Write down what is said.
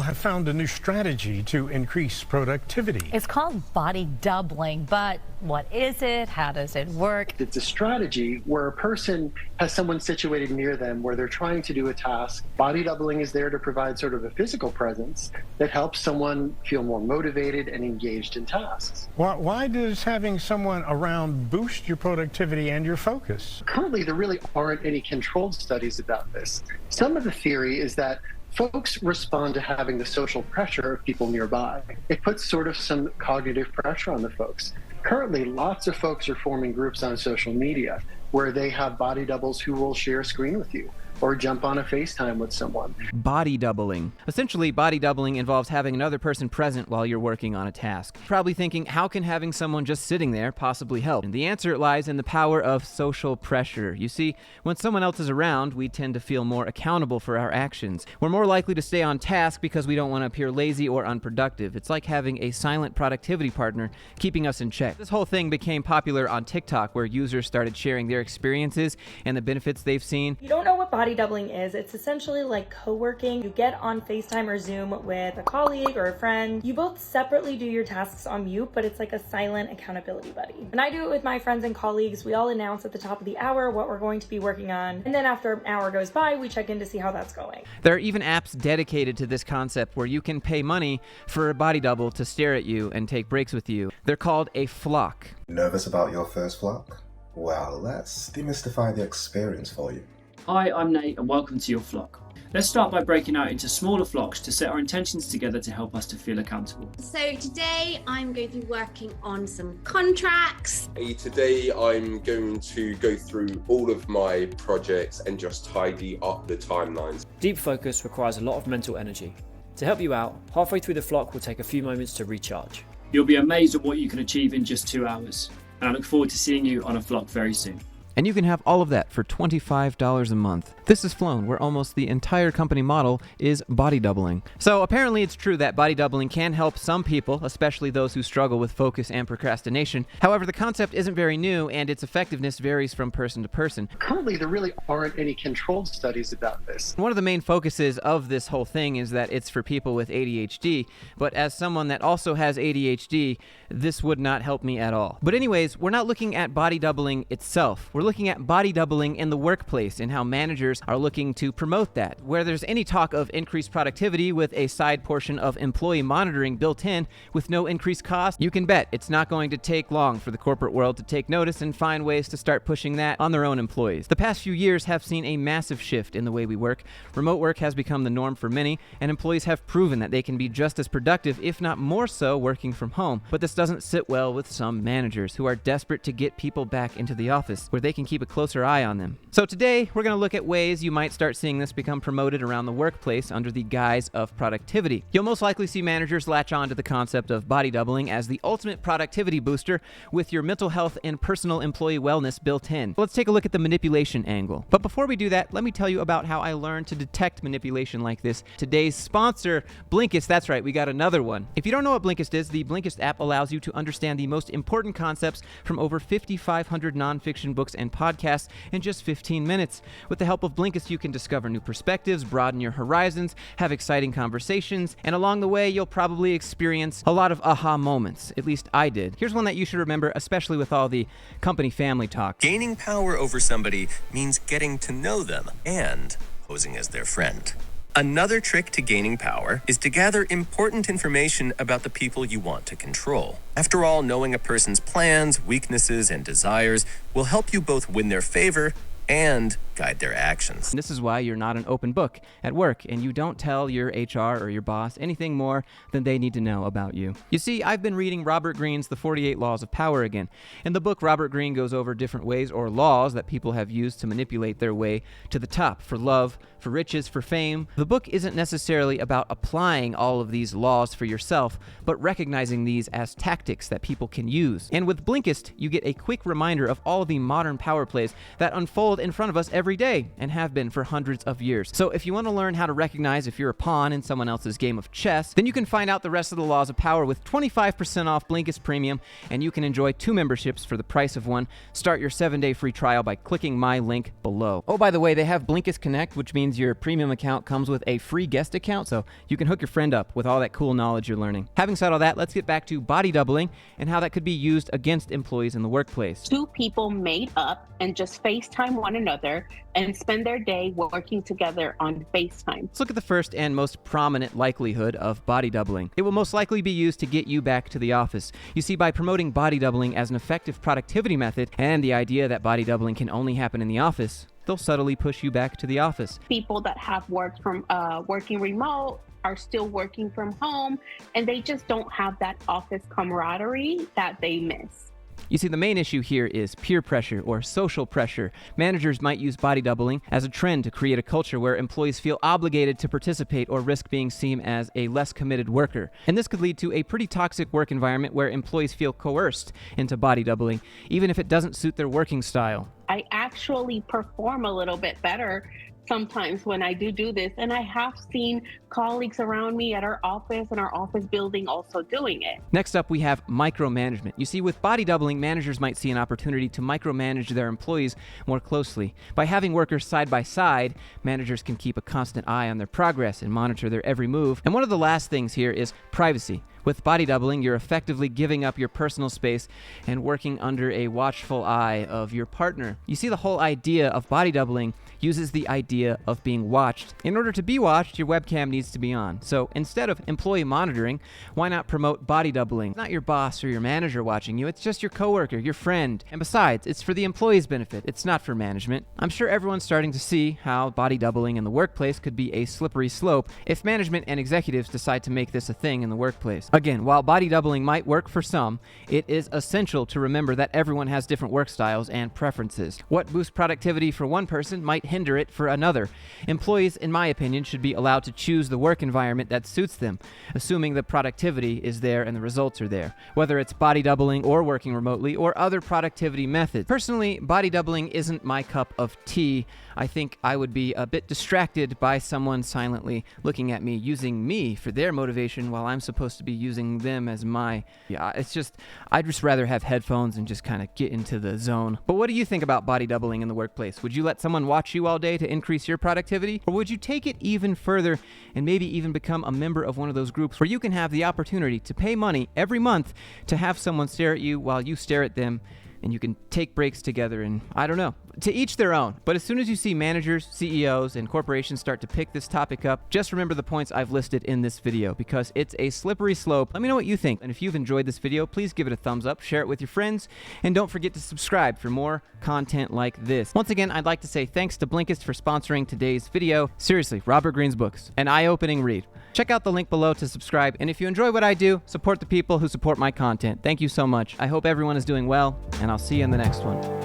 Have found a new strategy to increase productivity. It's called body doubling, but what is it? How does it work? It's a strategy where a person has someone situated near them where they're trying to do a task. Body doubling is there to provide sort of a physical presence that helps someone feel more motivated and engaged in tasks. Why does having someone around boost your productivity and your focus? Currently, there really aren't any controlled studies about this. Some of the theory is that folks respond to having the social pressure of people nearby. It puts sort of some cognitive pressure on the folks. Currently, lots of folks are forming groups on social media where they have body doubles who will share a screen with you or jump on a FaceTime with someone. Body doubling. Essentially, body doubling involves having another person present while you're working on a task. Probably thinking, how can having someone just sitting there possibly help? And the answer lies in the power of social pressure. You see, when someone else is around, we tend to feel more accountable for our actions. We're more likely to stay on task because we don't want to appear lazy or unproductive. It's like having a silent productivity partner keeping us in check. This whole thing became popular on TikTok, where users started sharing their experiences and the benefits they've seen. You don't know what body doubling is. It's essentially like co-working. You get on FaceTime or Zoom with a colleague or a friend. You both separately do your tasks on mute, but it's like a silent accountability buddy. And I do it with my friends and colleagues. We all announce at the top of the hour what we're going to be working on. And then after an hour goes by, we check in to see how that's going. There are even apps dedicated to this concept where you can pay money for a body double to stare at you and take breaks with you. They're called a Fluke. Nervous about your first Fluke? Well, let's demystify the experience for you. Hi, I'm Nate and welcome to your Fluke. Let's start by breaking out into smaller flocks to set our intentions together to help us to feel accountable. So today I'm going to be working on some contracts. Today I'm going to go through all of my projects and just tidy up the timelines. Deep focus requires a lot of mental energy. To help you out, halfway through the Fluke we'll take a few moments to recharge. You'll be amazed at what you can achieve in just 2 hours. And I look forward to seeing you on a Fluke very soon. And you can have all of that for $25 a month. This is Flown, where almost the entire company model is body doubling. So apparently it's true that body doubling can help some people, especially those who struggle with focus and procrastination. However, the concept isn't very new and its effectiveness varies from person to person. Currently, there really aren't any controlled studies about this. One of the main focuses of this whole thing is that it's for people with ADHD, but as someone that also has ADHD, this would not help me at all. But anyways, we're not looking at body doubling itself. We're looking at body doubling in the workplace and how managers are looking to promote that. Where there's any talk of increased productivity with a side portion of employee monitoring built in with no increased cost, you can bet it's not going to take long for the corporate world to take notice and find ways to start pushing that on their own employees. The past few years have seen a massive shift in the way we work. Remote work has become the norm for many, and employees have proven that they can be just as productive, if not more so, working from home. But this doesn't sit well with some managers who are desperate to get people back into the office where they can keep a closer eye on them. So today, we're going to look at ways you might start seeing this become promoted around the workplace under the guise of productivity. You'll most likely see managers latch on to the concept of body doubling as the ultimate productivity booster with your mental health and personal employee wellness built in. Let's take a look at the manipulation angle. But before we do that, let me tell you about how I learned to detect manipulation like this. Today's sponsor, Blinkist. That's right, we got another one. If you don't know what Blinkist is, the Blinkist app allows you to understand the most important concepts from over 5,500 nonfiction books and podcasts in just 15 minutes. With the help of Blinkist, you can discover new perspectives, broaden your horizons, have exciting conversations, and along the way, you'll probably experience a lot of aha moments. At least I did. Here's one that you should remember, especially with all the company family talk. Gaining power over somebody means getting to know them and posing as their friend. Another trick to gaining power is to gather important information about the people you want to control. After all, knowing a person's plans, weaknesses, and desires will help you both win their favor and guide their actions. This is why you're not an open book at work, and you don't tell your HR or your boss anything more than they need to know about you. You see, I've been reading Robert Greene's The 48 Laws of Power again. In the book, Robert Greene goes over different ways or laws that people have used to manipulate their way to the top for love, for riches, for fame. The book isn't necessarily about applying all of these laws for yourself, but recognizing these as tactics that people can use. And with Blinkist, you get a quick reminder of all the modern power plays that unfold world in front of us every day and have been for hundreds of years. So if you want to learn how to recognize if you're a pawn in someone else's game of chess, then you can find out the rest of the laws of power with 25% off Blinkist Premium, and you can enjoy 2 memberships for the price of one. Start your 7-day free trial by clicking my link below. Oh, by the way, they have Blinkist Connect, which means your premium account comes with a free guest account, so you can hook your friend up with all that cool knowledge you're learning. Having said all that, let's get back to body doubling and how that could be used against employees in the workplace. 2 people made up and just FaceTime one another and spend their day working together on FaceTime. Let's look at the first and most prominent likelihood of body doubling. It will most likely be used to get you back to the office. You see, by promoting body doubling as an effective productivity method and the idea that body doubling can only happen in the office, they'll subtly push you back to the office. People that have worked from working remote are still working from home, and they just don't have that office camaraderie that they miss. You see, the main issue here is peer pressure or social pressure. Managers might use body doubling as a trend to create a culture where employees feel obligated to participate or risk being seen as a less committed worker. And this could lead to a pretty toxic work environment where employees feel coerced into body doubling, even if it doesn't suit their working style. I actually perform a little bit better sometimes when I do this, and I have seen colleagues around me at our office and our office building also doing it. Next up, we have micromanagement. You see, with body doubling, managers might see an opportunity to micromanage their employees more closely. By having workers side by side, managers can keep a constant eye on their progress and monitor their every move. And one of the last things here is privacy. With body doubling, you're effectively giving up your personal space and working under a watchful eye of your partner. You see, the whole idea of body doubling uses the idea of being watched. In order to be watched, your webcam needs to be on. So instead of employee monitoring, why not promote body doubling? Not your boss or your manager watching you, it's just your coworker, your friend. And besides, it's for the employee's benefit, it's not for management. I'm sure everyone's starting to see how body doubling in the workplace could be a slippery slope if management and executives decide to make this a thing in the workplace. Again, while body doubling might work for some, it is essential to remember that everyone has different work styles and preferences. What boosts productivity for one person might hinder it for another. Employees, in my opinion, should be allowed to choose the work environment that suits them, assuming the productivity is there and the results are there, whether it's body doubling or working remotely or other productivity methods. Personally, body doubling isn't my cup of tea. I think I would be a bit distracted by someone silently looking at me, using me for their motivation while I'm supposed to be using them as my... I'd just rather have headphones and just kind of get into the zone. But what do you think about body doubling in the workplace? Would you let someone watch you all day to increase your productivity? Or would you take it even further and maybe even become a member of one of those groups where you can have the opportunity to pay money every month to have someone stare at you while you stare at them, and you can take breaks together, and I don't know. To each their own. But as soon as you see managers, CEOs, and corporations start to pick this topic up, just remember the points I've listed in this video, because it's a slippery slope. Let me know what you think. And if you've enjoyed this video, please give it a thumbs up, share it with your friends, and don't forget to subscribe for more content like this. Once again, I'd like to say thanks to Blinkist for sponsoring today's video. Seriously, Robert Greene's books, an eye-opening read. Check out the link below to subscribe, and if you enjoy what I do, support the people who support my content. Thank you so much. I hope everyone is doing well, and I'll see you in the next one.